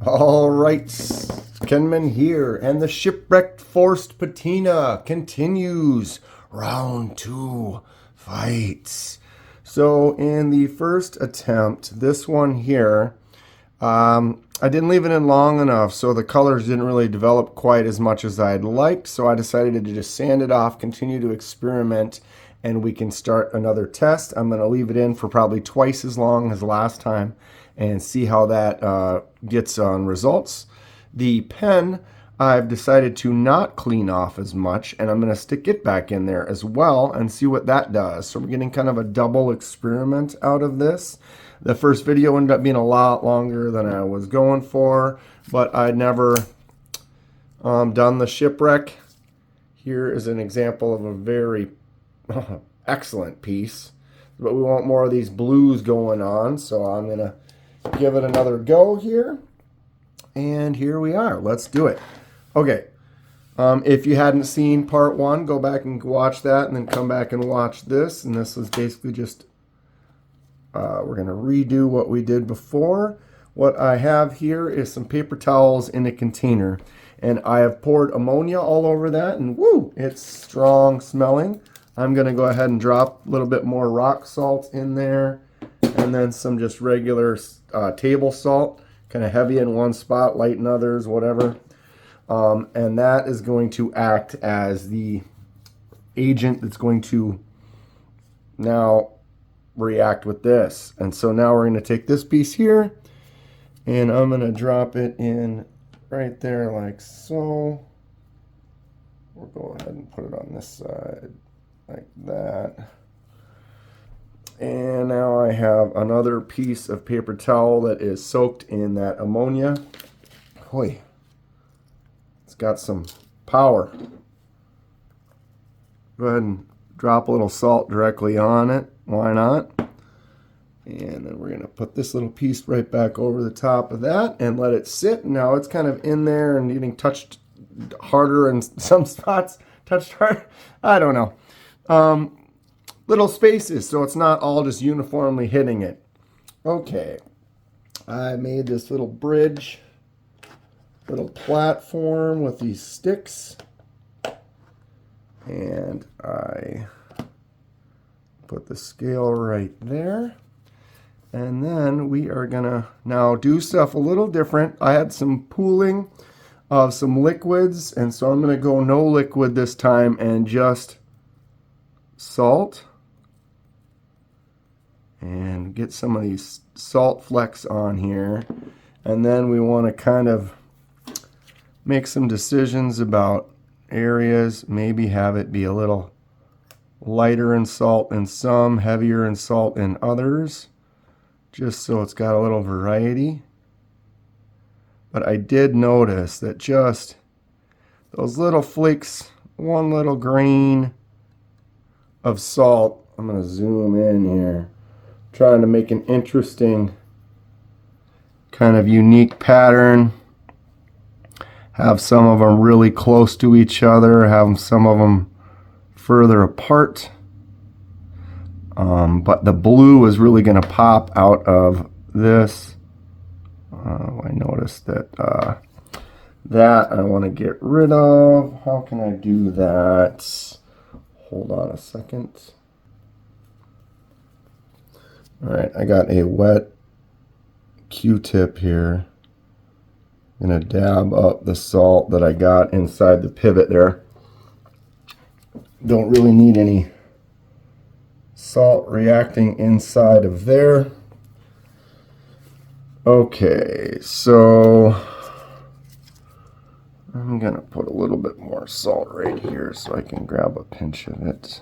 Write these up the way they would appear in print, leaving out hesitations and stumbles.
All right, Kenman here, and the Shipwrecked Forced Patina continues. Round 2 fights. So in the first attempt, this one here, I didn't leave it in long enough, so the colors didn't really develop quite as much as I'd liked, so I decided to just sand it off, continue to experiment, and we can start another test. I'm going to leave it in for probably twice as long as last time and see how that gets on results. The pen, I've decided to not clean off as much, and I'm going to stick it back in there as well and see what that does. So we're getting kind of a double experiment out of this. The first video ended up being a lot longer than I was going for, but I'd never done the shipwreck. Here is an example of a very excellent piece, but we want more of these blues going on, so I'm going to give it another go here. And here we are. Let's do it. Okay. If you hadn't seen part 1, go back and watch that and then come back and watch this. And this is basically just, we're going to redo what we did before. What I have here is some paper towels in a container. And I have poured ammonia all over that. And woo, it's strong smelling. I'm going to go ahead and drop a little bit more rock salt in there. And then some just regular table salt. Kind of heavy in one spot, light in others, whatever. And that is going to act as the agent that's going to now react with this. And so now we're going to take this piece here, and I'm going to drop it in right there like so. We'll go ahead and put it on this side like that. And now I have another piece of paper towel that is soaked in that ammonia. Boy, it's got some power. Go ahead and drop a little salt directly on it. Why not? And then we're going to put this little piece right back over the top of that and let it sit. Now it's kind of in there and getting touched harder in some spots. Touched hard. I don't know. Little spaces, so it's not all just uniformly hitting it. Okay, I made this little bridge, little platform with these sticks, and I put the scale right there. And then we are gonna now do stuff a little different. I had some pooling of some liquids, and so I'm gonna go no liquid this time and just salt. And get some of these salt flecks on here. And then we want to kind of make some decisions about areas. Maybe have it be a little lighter in salt in some, heavier in salt in others. Just so it's got a little variety. But I did notice that just those little flakes, one little grain of salt. I'm going to zoom in here. Trying to make an interesting kind of unique pattern. Have some of them really close to each other. Have some of them further apart. But the blue is really going to pop out of this. I noticed that that I want to get rid of. How can I do that? Hold on a second. Alright, I got a wet Q-tip here. I'm going to dab up the salt that I got inside the pivot there. Don't really need any salt reacting inside of there. Okay, so I'm going to put a little bit more salt right here so I can grab a pinch of it.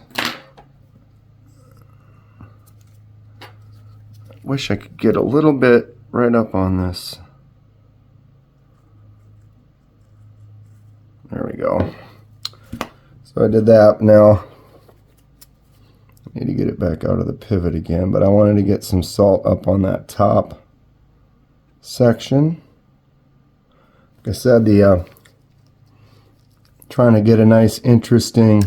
Wish I could get a little bit right up on this. There we go. So I did that. Now I need to get it back out of the pivot again, but I wanted to get some salt up on that top section. Like I said, the trying to get a nice interesting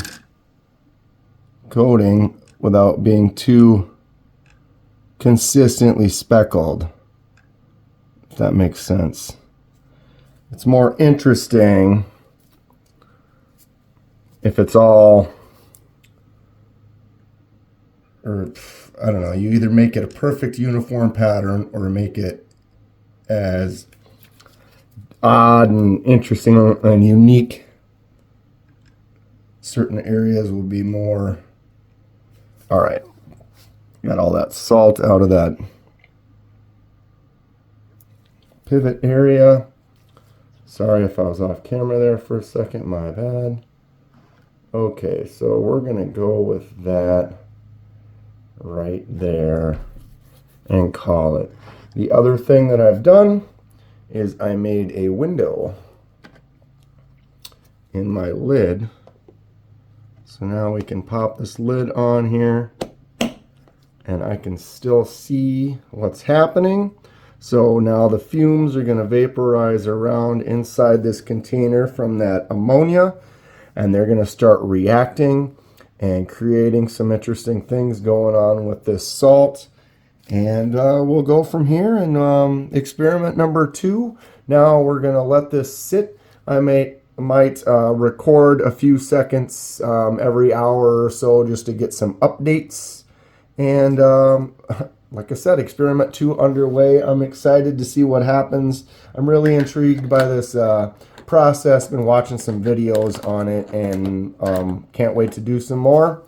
coating without being too consistently speckled, if that makes sense. it's more interesting if it's all, or I don't know, you either make it a perfect uniform pattern or make it as odd and interesting and unique. Certain areas will be more. All right, got all that salt out of that pivot area. Sorry if I was off camera there for a second, my bad. Okay, so we're gonna go with that right there and call it. The other thing that I've done is I made a window in my lid. So now we can pop this lid on here and I can still see what's happening. So now the fumes are going to vaporize around inside this container from that ammonia, and they're going to start reacting and creating some interesting things going on with this salt. And we'll go from here. And experiment number 2. Now we're going to let this sit. I might record a few seconds every hour or so just to get some updates. And like I said, experiment 2 underway. I'm excited to see what happens. I'm really intrigued by this process. Been watching some videos on it and can't wait to do some more.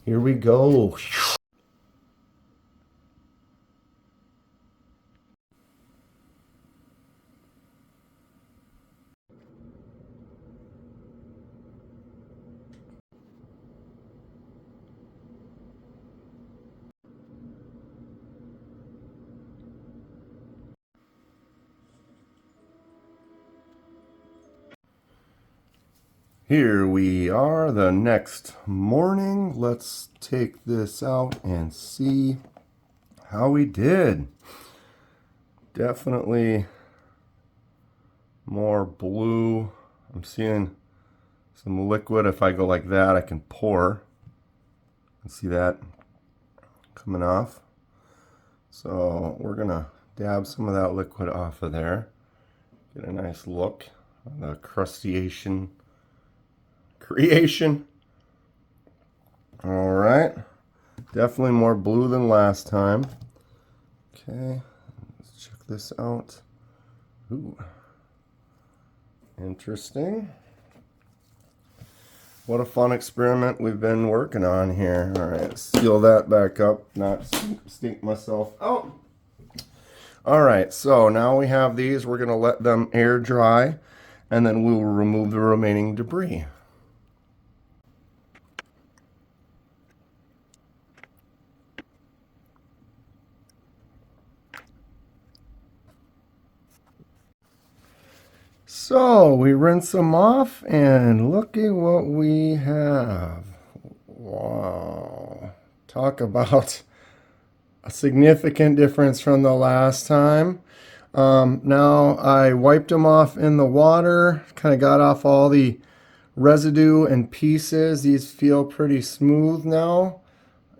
Here we go. Here we are the next morning. Let's take this out and see how we did. Definitely more blue. I'm seeing some liquid. If I go like that, I can pour. You can see that coming off. So we're gonna dab some of that liquid off of there. Get a nice look on the crustacean creation. All right, definitely more blue than last time. Okay, let's check this out. Ooh, interesting. What a fun experiment we've been working on here. All right, seal that back up, not stink myself out. All right, so now we have these. We're gonna let them air dry, and then we will remove the remaining debris. So we rinse them off and look at what we have. Wow. Talk about a significant difference from the last time. Now I wiped them off in the water, kind of got off all the residue and pieces. These feel pretty smooth now.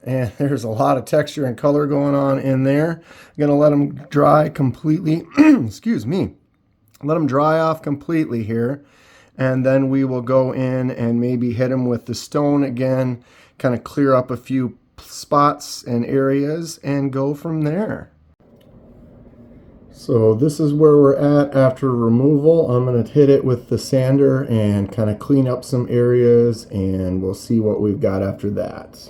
And there's a lot of texture and color going on in there. I'm going to let them dry completely. Excuse me. Let them dry off completely here, and then we will go in and maybe hit them with the stone again, kind of clear up a few spots and areas and go from there. So this is where we're at after removal. I'm going to hit it with the sander and kind of clean up some areas, and we'll see what we've got after that.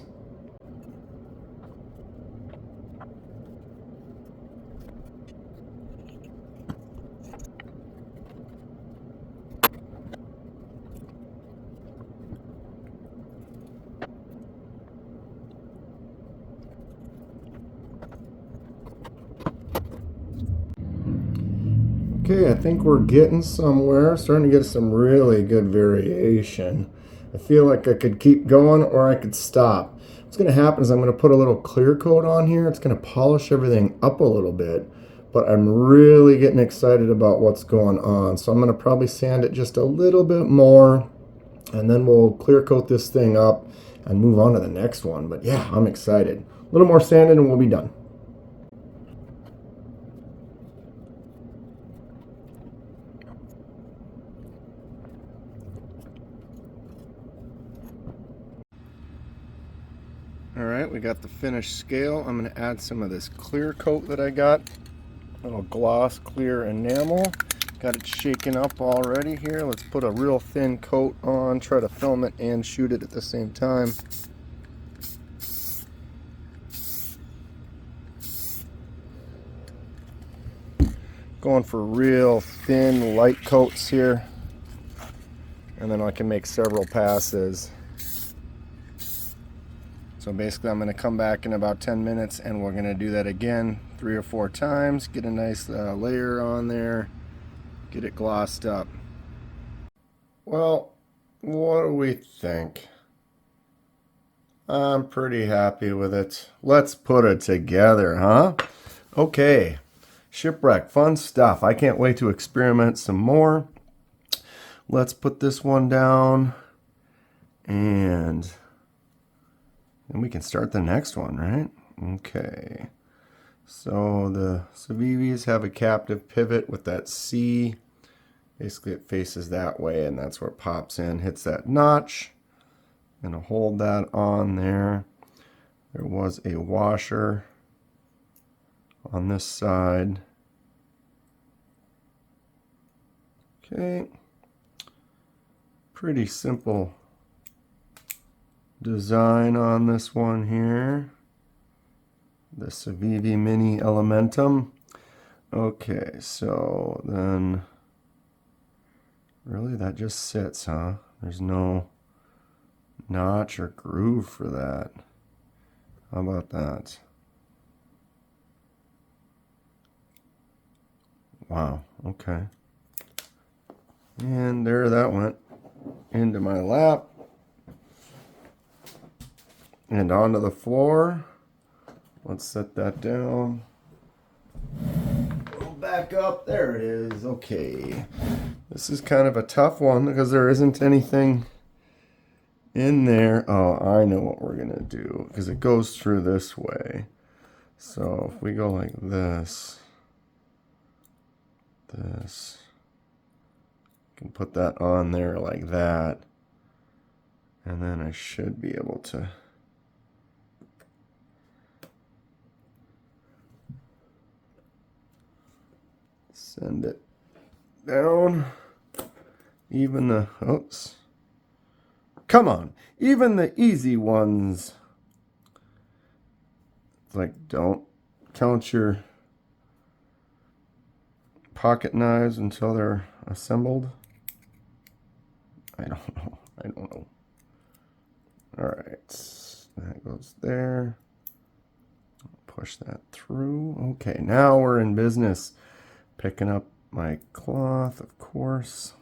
Okay, I think we're getting somewhere. Starting to get some really good variation. I feel like I could keep going or I could stop. What's going to happen is I'm going to put a little clear coat on here. It's going to polish everything up a little bit, but I'm really getting excited about what's going on. So I'm going to probably sand it just a little bit more, and then we'll clear coat this thing up and move on to the next one. But yeah, I'm excited. A little more sanded and we'll be done. Alright, we got the finished scale. I'm going to add some of this clear coat that I got. A little gloss clear enamel. Got it shaken up already here. Let's put a real thin coat on, try to film it and shoot it at the same time. Going for real thin light coats here, and then I can make several passes. So basically I'm going to come back in about 10 minutes and we're going to do that again 3 or 4 times, get a nice layer on there, get it glossed up. Well, what do we think? I'm pretty happy with it. Let's put it together, huh? Okay. Shipwreck, fun stuff. I can't wait to experiment some more. Let's put this one down and we can start the next one, right? Okay. So the Civivis have a captive pivot with that C. Basically it faces that way and that's where it pops in, hits that notch. Gonna hold that on there. There was a washer on this side. Okay, pretty simple design on this one here. The Civivi Mini Elementum. Okay, so then really that just sits, huh? There's no notch or groove for that. How about that? Wow, okay. And there that went into my lap and onto the floor. Let's set that down. Go back up. There it is. Okay. This is kind of a tough one because there isn't anything in there. Oh, I know what we're going to do because it goes through this way. So if we go like this, can put that on there like that, and then I should be able to send it down. Even the, oops, come on, even the easy ones. It's like, don't count your pocket knives until they're assembled. I don't know. All right, that goes there. Push that through. Okay, now we're in business. Picking up my cloth, of course.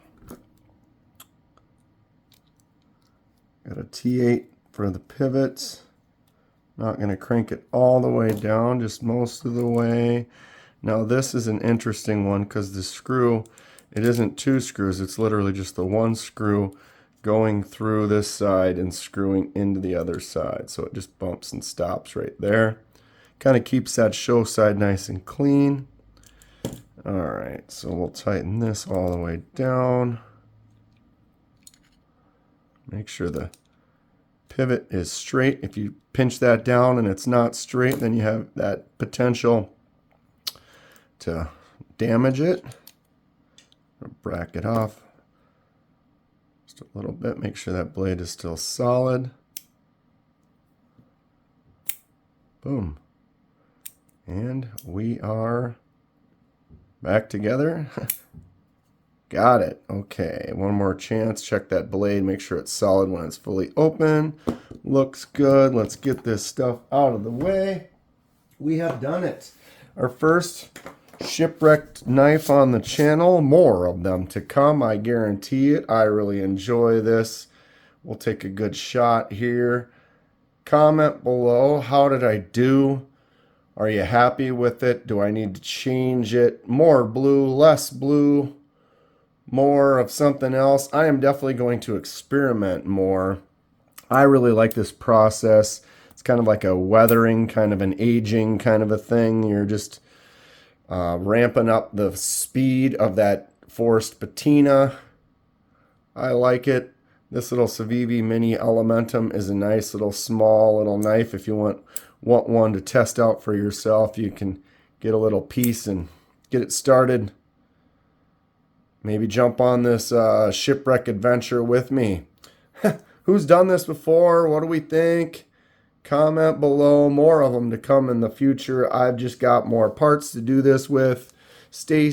Got a T8 for the pivots. Not going to crank it all the way down, just most of the way. Now this is an interesting one because the screw, it isn't 2 screws, it's literally just the 1 screw going through this side and screwing into the other side. So it just bumps and stops right there. Kind of keeps that show side nice and clean. All right, so we'll tighten this all the way down. Make sure the pivot is straight. If you pinch that down and it's not straight, then you have that potential to damage it. Bracket off just a little bit. Make sure that blade is still solid. Boom. And we are back together. Got it. Okay, one more chance. Check that blade. Make sure it's solid when it's fully open. Looks good. Let's get this stuff out of the way. We have done it. Our first shipwrecked knife on the channel. More of them to come, I guarantee it. I really enjoy this. We'll take a good shot here. Comment below. How did I do? Are you happy with it? Do I need to change it? More blue, less blue, more of something else? I am definitely going to experiment more. I really like this process. It's kind of like a weathering, kind of an aging kind of a thing. You're just ramping up the speed of that forced patina. I like it. This little Civivi Mini Elementum is a nice little small little knife. If you want one to test out for yourself, you can get a little piece and get it started. Maybe jump on this shipwreck adventure with me. Who's done this before? What do we think? Comment below. More of them to come in the future. I've just got more parts to do this with. Stay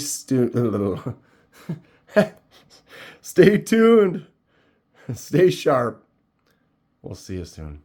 tuned. Stay sharp. We'll see you soon.